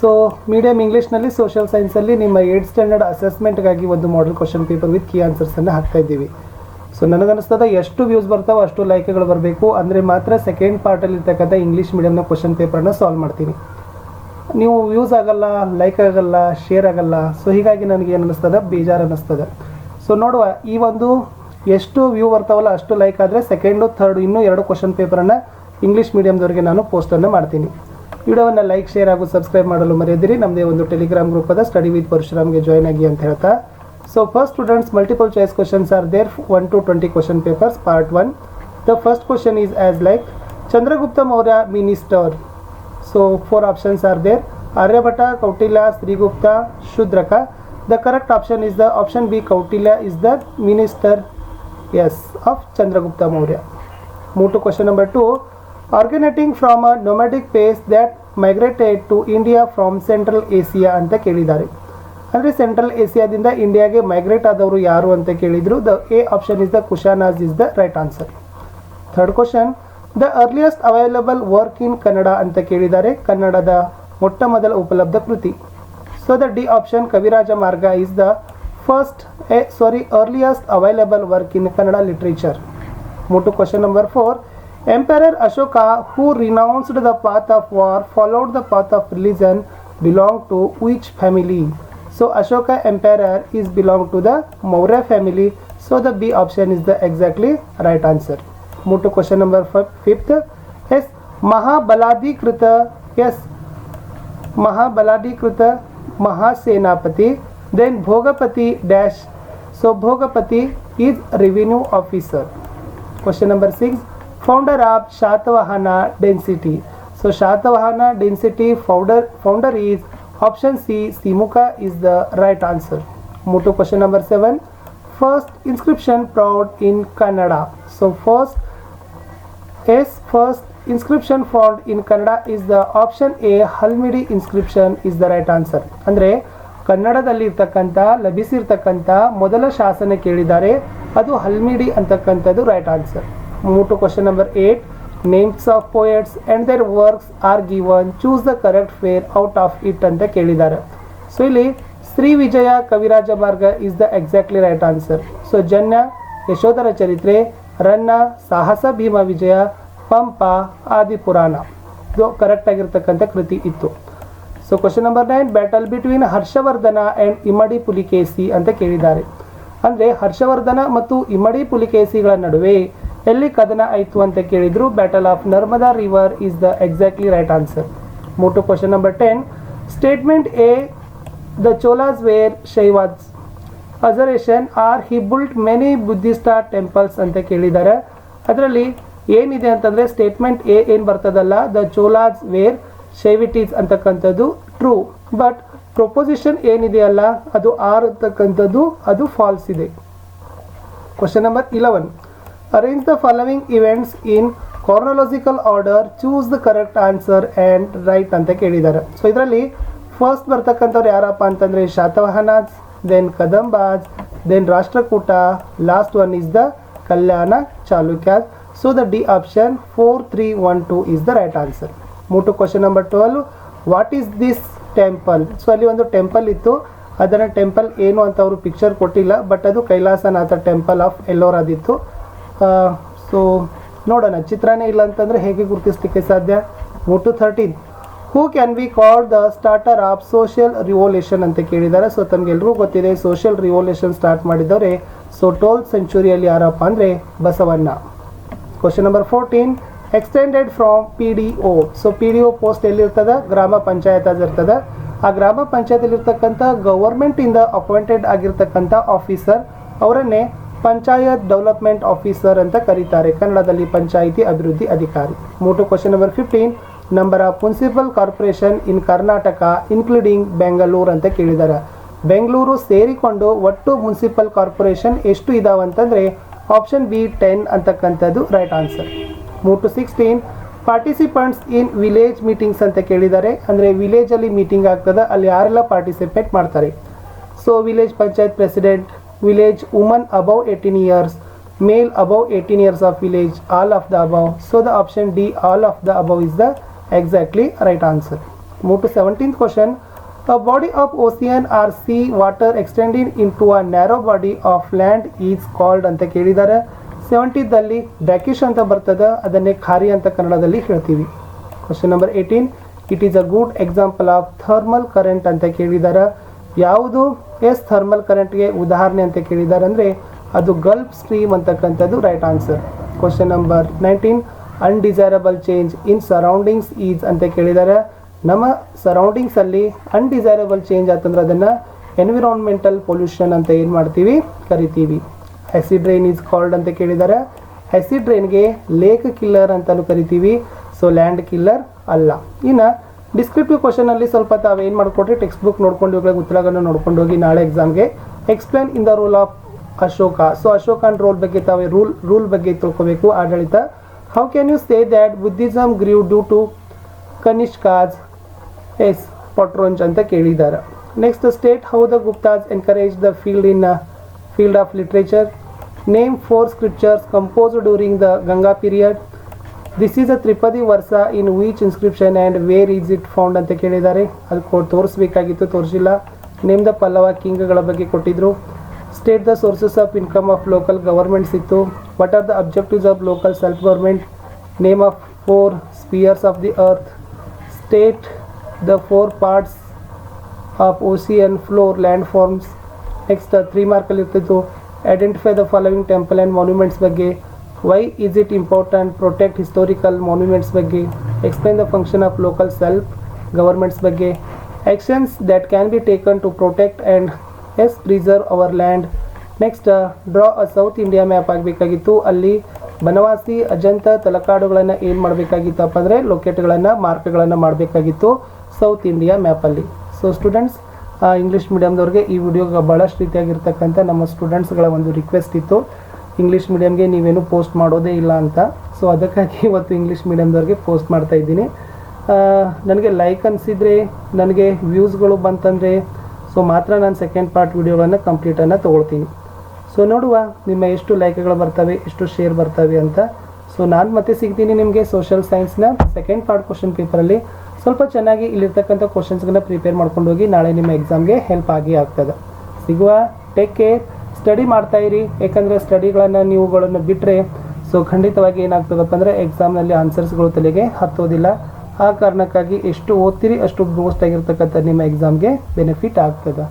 So medium ಇಂಗ್ಲೀಷ್ನಲ್ಲಿ social ಸೈನ್ಸಲ್ಲಿ ನಿಮ್ಮ 8th ಸ್ಟ್ಯಾಂಡರ್ಡ್ ಅಸೆಸ್ಮೆಂಟ್ಗಾಗಿ ಒಂದು model question paper with key ಆನ್ಸರ್ಸನ್ನು ಹಾಕ್ತಾ ಇದ್ದೀವಿ. ಸೊ ನನಗನ್ನಿಸ್ತದ ಎಷ್ಟು ವ್ಯೂಸ್ ಬರ್ತಾವೆ ಅಷ್ಟು ಲೈಕ್ಗಳು ಬರಬೇಕು, ಅಂದರೆ ಮಾತ್ರ ಸೆಕೆಂಡ್ ಪಾರ್ಟಲ್ಲಿ ಇರ್ತಕ್ಕಂಥ ಇಂಗ್ಲೀಷ್ ಮೀಡಿಯಮ್ನ ಕ್ವಶನ್ ಪೇಪರನ್ನು ಸಾಲ್ವ್ ಮಾಡ್ತೀನಿ. ನೀವು ವ್ಯೂಸ್ ಆಗಲ್ಲ, ಲೈಕ್ ಆಗಲ್ಲ, ಶೇರ್ ಆಗಲ್ಲ. ಸೊ ಹೀಗಾಗಿ ನನಗೆ ಏನು ಅನ್ನಿಸ್ತದೆ, ಬೇಜಾರು ಅನ್ನಿಸ್ತದೆ. ಸೊ ನೋಡುವ, ಈ ಒಂದು ಎಷ್ಟು ವ್ಯೂ ಬರ್ತಾವಲ್ಲ ಅಷ್ಟು ಲೈಕ್ ಆದರೆ ಸೆಕೆಂಡು ಥರ್ಡು ಇನ್ನೂ 2 ಕ್ವಶನ್ ಪೇಪರನ್ನು ಇಂಗ್ಲೀಷ್ ಮೀಡಿಯಮ್ದವರಿಗೆ ನಾನು ಪೋಸ್ಟನ್ನು ಮಾಡ್ತೀನಿ. ವಿಡಿಯೋವನ್ನು ಲೈಕ್, ಶೇರ್ ಹಾಗೂ ಸಬ್ಸ್ಕ್ರೈಬ್ ಮಾಡಲು ಮರೆಯದಿರಿ. ನಮ್ಮದೇ ಒಂದು ಟೆಲಿಗ್ರಾಮ್ ಗ್ರೂಪ್ ಅದ, ಸ್ಟಡಿ ವಿತ್ ಪರಶುರಾಮ್ಗೆ ಜಾಯ್ನ್ ಆಗಿ ಅಂತ ಹೇಳ್ತಾ. So first students, multiple choice questions are there 1 to 20 question papers. Part 1. The first question is as like Chandragupta Maurya minister. So 4 options are there: Aryabhata, Kautilya, Shrigupta, Shudraka. The correct option is the option B. Kautilya is the minister, yes, of Chandragupta Maurya. Move to question number 2. Originating from a nomadic pace that migrated to India from Central Asia ಅಂತ ಕೇಳಿದ್ದಾರೆ. ಅಂದರೆ central ಏಷ್ಯಾದಿಂದ ಇಂಡಿಯಾಗೆ migrate ಆದವರು ಯಾರು ಅಂತ ಕೇಳಿದರು. The A option is the Kushanas is the right answer. Third question, the earliest available work in Kannada ಅಂತ ಕೇಳಿದ್ದಾರೆ. ಕನ್ನಡದ ಮೊಟ್ಟ ಮೊದಲ ಉಪಲಬ್ಧ ಕೃತಿ. ಸೊ ದ ಡಿ ಆಪ್ಷನ್ ಕವಿರಾಜ Marga is the earliest available work in Kannada literature. Move to question number 4. Emperor Ashoka, who renounced the path of war, followed the path of religion, belonged to which family? So Ashoka emperor is belong to the Maurya family. So the B option is the exactly right answer. Move to question number 5th. Yes, Mahabaladekrita. Yes, Mahabaladekrita Mahasenapati. Then Bhogapati dash. So Bhogapati is revenue officer. Question number 6. Founder of Shatavahana density. So Shatavahana density founder is option C. Simuka is the right answer. Move to question number 7. First inscription found in Kannada. So first inscription found in Kannada is the option A. Halmidi inscription is the right answer. ಅಂದರೆ ಕನ್ನಡದಲ್ಲಿ ಇರ್ತಕ್ಕಂಥ ಲಭಿಸಿರ್ತಕ್ಕಂಥ ಮೊದಲ ಶಾಸನ ಕೇಳಿದ್ದಾರೆ, ಅದು ಹಲ್ಮಿಡಿ ಅಂತಕ್ಕಂಥದ್ದು right answer. Move to question number 8. Names of poets and their works are given. Choose the correct pair out of it ಅಂತ ಕೇಳಿದ್ದಾರೆ. ಸೊ ಇಲ್ಲಿ Shri Vijaya, Kaviraja Marga is the exactly right answer. So Janna, Yashodhara Charitre, Ranna, ಸಾಹಸ ಭೀಮ ವಿಜಯ, ಪಂಪ, ಆದಿಪುರಾಣ ಇದು ಕರೆಕ್ಟ್ ಆಗಿರ್ತಕ್ಕಂಥ ಕೃತಿ ಇತ್ತು. So question number 9. Battle between Harshavardhana and Immadi Pulakeshi ಅಂತ ಕೇಳಿದ್ದಾರೆ. ಅಂದರೆ ಹರ್ಷವರ್ಧನ ಮತ್ತು ಇಮ್ಮಡಿ ಪುಲಿಕೇಸಿಗಳ ನಡುವೆ ಎಲ್ಲಿ ಕದನ ಆಯಿತು ಅಂತ ಕೇಳಿದ್ರು. Battle of Narmada river is the exactly right answer. Move to question number 10. Statement A, the Cholas were Shaivas assertion are he built many Buddhist temples ಅಂತ ಕೇಳಿದ್ದಾರೆ. ಅದರಲ್ಲಿ ಏನಿದೆ ಅಂತಂದರೆ ಸ್ಟೇಟ್ಮೆಂಟ್ ಎ ಏನು ಬರ್ತದಲ್ಲ, ದ ಚೋಲಾಸ್ ವೇರ್ ಶೈವಿಟೀಸ್ ಅಂತಕ್ಕಂಥದ್ದು ಟ್ರೂ. ಬಟ್ ಪ್ರೊಪೊಸಿಷನ್ ಏನಿದೆಯಲ್ಲ ಅದು ಆರ್ ಅಂತಕ್ಕಂಥದ್ದು ಅದು ಫಾಲ್ಸ್ ಇದೆ. Question number 11. Arrange the following events in chronological order, choose the correct answer and write ಅಂತ ಕೇಳಿದ್ದಾರೆ. ಸೊ ಇದರಲ್ಲಿ ಫಸ್ಟ್ ಬರ್ತಕ್ಕಂಥವ್ರು ಯಾರಪ್ಪ ಅಂತಂದರೆ Satavahanas, then Kadambas, then Rashtrakuta, last one is the Kalyana Chalukyas. So the D option 4, 3, 1, 2 is the right answer. Move to question number 12. What is this temple? So ಅಲ್ಲಿ ಒಂದು temple ಇತ್ತು, ಅದನ್ನು ಟೆಂಪಲ್ ಏನು ಅಂತ ಅವರು ಪಿಕ್ಚರ್ ಕೊಟ್ಟಿಲ್ಲ, ಬಟ್ ಅದು ಕೈಲಾಸನಾಥ ಟೆಂಪಲ್ ಆಫ್ ಎಲ್ಲೋರಾದಿತ್ತು. ಸೊ ನೋಡೋಣ, ಚಿತ್ರನೇ ಇಲ್ಲ ಅಂತಂದರೆ ಹೇಗೆ ಗುರುತಿಸ್ಲಿಕ್ಕೆ ಸಾಧ್ಯ. Move to 13. Who can be called the starter of social revolution ಅಂತ ಕೇಳಿದ್ದಾರೆ. ಸೊ ತಮಗೆಲ್ರಿಗೂ ಗೊತ್ತಿದೆ ಸೋಷಿಯಲ್ ರಿವೋಲ್ಯೂಷನ್ ಸ್ಟಾರ್ಟ್ ಮಾಡಿದವರೇ. ಸೊ 12th ಸೆಂಚುರಿಯಲ್ಲಿ ಯಾರಪ್ಪ ಅಂದರೆ Basavanna. Question number 14. Extended from P D O. So P D O post ಎಲ್ಲಿರ್ತದೆ? ಗ್ರಾಮ ಪಂಚಾಯತ್ ಇರ್ತದೆ. ಆ ಗ್ರಾಮ ಪಂಚಾಯತಲ್ಲಿರ್ತಕ್ಕಂಥ ಗವರ್ಮೆಂಟಿಂದ ಅಪಾಯಿಂಟೆಡ್ ಆಗಿರ್ತಕ್ಕಂಥ ಆಫೀಸರ್ ಅವರನ್ನೇ ಪಂಚಾಯತ್ ಡೆವಲಪ್ಮೆಂಟ್ ಆಫೀಸರ್ ಅಂತ ಕರೀತಾರೆ, ಕನ್ನಡದಲ್ಲಿ ಪಂಚಾಯಿತಿ ಅಭಿವೃದ್ಧಿ ಅಧಿಕಾರಿ. Move to question number 15. Number of municipal corporation in Karnataka including Bengaluru ಅಂತ ಕೇಳಿದ್ದಾರೆ. ಬೆಂಗಳೂರು ಸೇರಿಕೊಂಡು ಒಟ್ಟು ಮುನ್ಸಿಪಲ್ ಕಾರ್ಪೊರೇಷನ್ ಎಷ್ಟು ಇದಾವಂತಂದರೆ ಆಪ್ಷನ್ ಬಿ 10 ಅಂತಕ್ಕಂಥದ್ದು right answer. Move to 16. Participants in village meetings ಅಂತ ಕೇಳಿದ್ದಾರೆ. ಅಂದರೆ ವಿಲೇಜಲ್ಲಿ ಮೀಟಿಂಗ್ ಆಗ್ತದೆ, ಅಲ್ಲಿ ಯಾರೆಲ್ಲ ಪಾರ್ಟಿಸಿಪೇಟ್ ಮಾಡ್ತಾರೆ. So village panchayat president, village woman above 18 years, male above 18 years of village, all of the above. So the option D, all of the above is the exactly right answer. Move to 17th question. A body of ocean or sea water extending into a narrow body of land is called ಅಂತ ಕೇಳಿದ್ದಾರೆ. 70ದಲ್ಲಿ brackish ಅಂತ ಬರ್ತದೆ, ಅದನ್ನೇ ಖಾರಿ ಅಂತ ಕನ್ನಡದಲ್ಲಿ ಹೇಳ್ತೀವಿ. Question number 18. It is a good example of thermal current ಅಂತ ಕೇಳಿದ್ದಾರೆ. ಯಾವುದು ಥರ್ಮಲ್ ಕರೆಂಟ್ಗೆ ಉದಾಹರಣೆ ಅಂತ ಕೇಳಿದ್ದಾರೆ ಅಂದರೆ ಅದು ಗಲ್ಫ್ ಸ್ಟ್ರೀಮ್ ಅಂತಕ್ಕಂಥದ್ದು right answer. Question number 19. Undesirable change in surroundings is ಅಂತ ಕೇಳಿದ್ದಾರೆ. ನಮ್ಮ ಸರೌಂಡಿಂಗ್ಸಲ್ಲಿ ಅನ್ಡಿಸೈರಬಲ್ ಚೇಂಜ್ ಆತಂದ್ರೆ ಅದನ್ನು ಎನ್ವಿರಾನ್ಮೆಂಟಲ್ ಪೊಲ್ಯೂಷನ್ ಅಂತ ಏನು ಮಾಡ್ತೀವಿ ಕರಿತೀವಿ. ಆ್ಯಸಿಡ್ ರೈನ್ ಈಸ್ ಕಾಲ್ಡ್ ಅಂತ ಕೇಳಿದ್ದಾರೆ. ಆ್ಯಸಿಡ್ ರೈನ್ಗೆ ಲೇಕ್ ಕಿಲ್ಲರ್ ಅಂತಲೂ ಕರಿತೀವಿ, ಸೊ ಲ್ಯಾಂಡ್ ಕಿಲ್ಲರ್ ಅಲ್ಲ. ಇನ್ನು ಡಿಸ್ಕ್ರಿಪ್ಟಿವ್ ಕ್ವಶನಲ್ಲಿ ಸ್ವಲ್ಪ ತಾವೇನು ಮಾಡಿಕೊಟ್ರಿ ಟೆಕ್ಸ್ಟ್ ಬುಕ್ ನೋಡ್ಕೊಂಡು ಹೋಗಿ ಉತ್ತರಗಳನ್ನು ನೋಡ್ಕೊಂಡು ಹೋಗಿ ನಾಳೆ ಎಕ್ಸಾಮ್ಗೆ explain in the role of Ashoka. So ಅಶೋಕನ್ ರೋಲ್ ಬಗ್ಗೆ ತಾವೇ ರೂಲ್ ಬಗ್ಗೆ ತಿಳ್ಕೋಬೇಕು, ಆಡಳಿತ. How can you say that Buddhism grew due to Kanishka's patronage ಅಂತ ಕೇಳಿದ್ದಾರೆ. Next state how the Guptas encourage the field of literature. Name 4 scriptures composed during the Ganga period. This is a tripadi verse in which inscription and where is it found ಅಂತ ಕೇಳಿದ್ದಾರೆ. ಅದು ತೋರಿಸ್ಬೇಕಾಗಿತ್ತು, ತೋರಿಸಿಲ್ಲ. Name the Pallava ಕಿಂಗ್ಗಳ ಬಗ್ಗೆ ಕೊಟ್ಟಿದ್ರು. State the sources of income of local governments ಇತ್ತು. What are the objectives of local self government. Name of 4 spheres of the earth. State the 4 parts of ocean floor land forms. Next 3 ಮಾರ್ಕಲ್ಲಿ ಇರ್ತಿತ್ತು. Identify the following temple and monuments ಬಗ್ಗೆ. Why is it important protect historical monuments ಬಗ್ಗೆ. Explain the function of local self governments ಬಗ್ಗೆ. Actions that can be taken to protect and preserve hour land. Next draw a south India map ಆಗಬೇಕಾಗಿತ್ತು. ಅಲ್ಲಿ ಬನವಾಸಿ ಅಜಂತ ತಲಕಾಡುಗಳನ್ನು ಏನು ಮಾಡಬೇಕಾಗಿತ್ತಪ್ಪ ಅಂದರೆ ಲೊಕೇಟ್ಗಳನ್ನು ಮಾರ್ಕ್ಗಳನ್ನು ಮಾಡಬೇಕಾಗಿತ್ತು south India ಮ್ಯಾಪಲ್ಲಿ. ಸೊ ಸ್ಟೂಡೆಂಟ್ಸ್, ಇಂಗ್ಲೀಷ್ ಮೀಡಿಯಮ್ದವ್ರಿಗೆ ಈ ವಿಡಿಯೋಗೆ ಭಾಳಷ್ಟು ರೀತಿಯಾಗಿರ್ತಕ್ಕಂಥ ನಮ್ಮ ಸ್ಟೂಡೆಂಟ್ಸ್ಗಳ ಒಂದು ರಿಕ್ವೆಸ್ಟ್ ಇತ್ತು, ಇಂಗ್ಲೀಷ್ ಮೀಡಿಯಮ್ಗೆ ನೀವೇನು ಪೋಸ್ಟ್ ಮಾಡೋದೇ ಇಲ್ಲ ಅಂತ. ಸೊ ಅದಕ್ಕಾಗಿ ಇವತ್ತು ಇಂಗ್ಲೀಷ್ ಮೀಡಿಯಮ್ದವ್ರಿಗೆ ಪೋಸ್ಟ್ ಮಾಡ್ತಾ ಇದ್ದೀನಿ. ನನಗೆ ಲೈಕ್ ಅನಿಸಿದರೆ, ನನಗೆ ವ್ಯೂಸ್ಗಳು ಬಂತಂದರೆ ಸೊ ಮಾತ್ರ ನಾನು ಸೆಕೆಂಡ್ ಪಾರ್ಟ್ ವಿಡಿಯೋಗಳನ್ನು ಕಂಪ್ಲೀಟನ್ನು ತೊಗೊಳ್ತೀನಿ. ಸೊ ನೋಡುವ ನಿಮ್ಮ ಎಷ್ಟು ಲೈಕ್ಗಳು ಬರ್ತವೆ, ಎಷ್ಟು ಶೇರ್ ಬರ್ತವೆ ಅಂತ. ಸೊ ನಾನು ಮತ್ತೆ ಸಿಗ್ತೀನಿ ನಿಮಗೆ ಸೋಷಿಯಲ್ ಸೈನ್ಸ್ನ ಸೆಕೆಂಡ್ ಪಾರ್ಟ್ ಕ್ವಶನ್ ಪೇಪರಲ್ಲಿ. ಸ್ವಲ್ಪ ಚೆನ್ನಾಗಿ ಇಲ್ಲಿರ್ತಕ್ಕಂಥ ಕ್ವಶನ್ಸ್ಗಳನ್ನ ಪ್ರಿಪೇರ್ ಮಾಡ್ಕೊಂಡು ಹೋಗಿ, ನಾಳೆ ನಿಮ್ಮ ಎಕ್ಸಾಮ್ಗೆ ಹೆಲ್ಪ್ ಆಗಿ ಆಗ್ತದೆ. ಸಿಗುವ. Take care. ಸ್ಟಡಿ ಮಾಡ್ತಾಯಿರಿ, ಯಾಕಂದರೆ ಸ್ಟಡಿಗಳನ್ನು ನೀವುಗಳನ್ನು ಬಿಟ್ಟರೆ ಸೊ ಖಂಡಿತವಾಗಿ ಏನಾಗ್ತದಪ್ಪ ಅಂದರೆ ಎಕ್ಸಾಮ್ನಲ್ಲಿ ಆನ್ಸರ್ಸ್ಗಳು ತಲೆಗೆ ಹತ್ತೋದಿಲ್ಲ. ಆ ಕಾರಣಕ್ಕಾಗಿ ಎಷ್ಟು ಓದ್ತೀರಿ ಅಷ್ಟು ಬೂಸ್ಟ್ ಆಗಿರ್ತಕ್ಕಂಥ ನಿಮ್ಮ ಎಕ್ಸಾಮ್ಗೆ ಬೆನಿಫಿಟ್ ಆಗ್ತದೆ.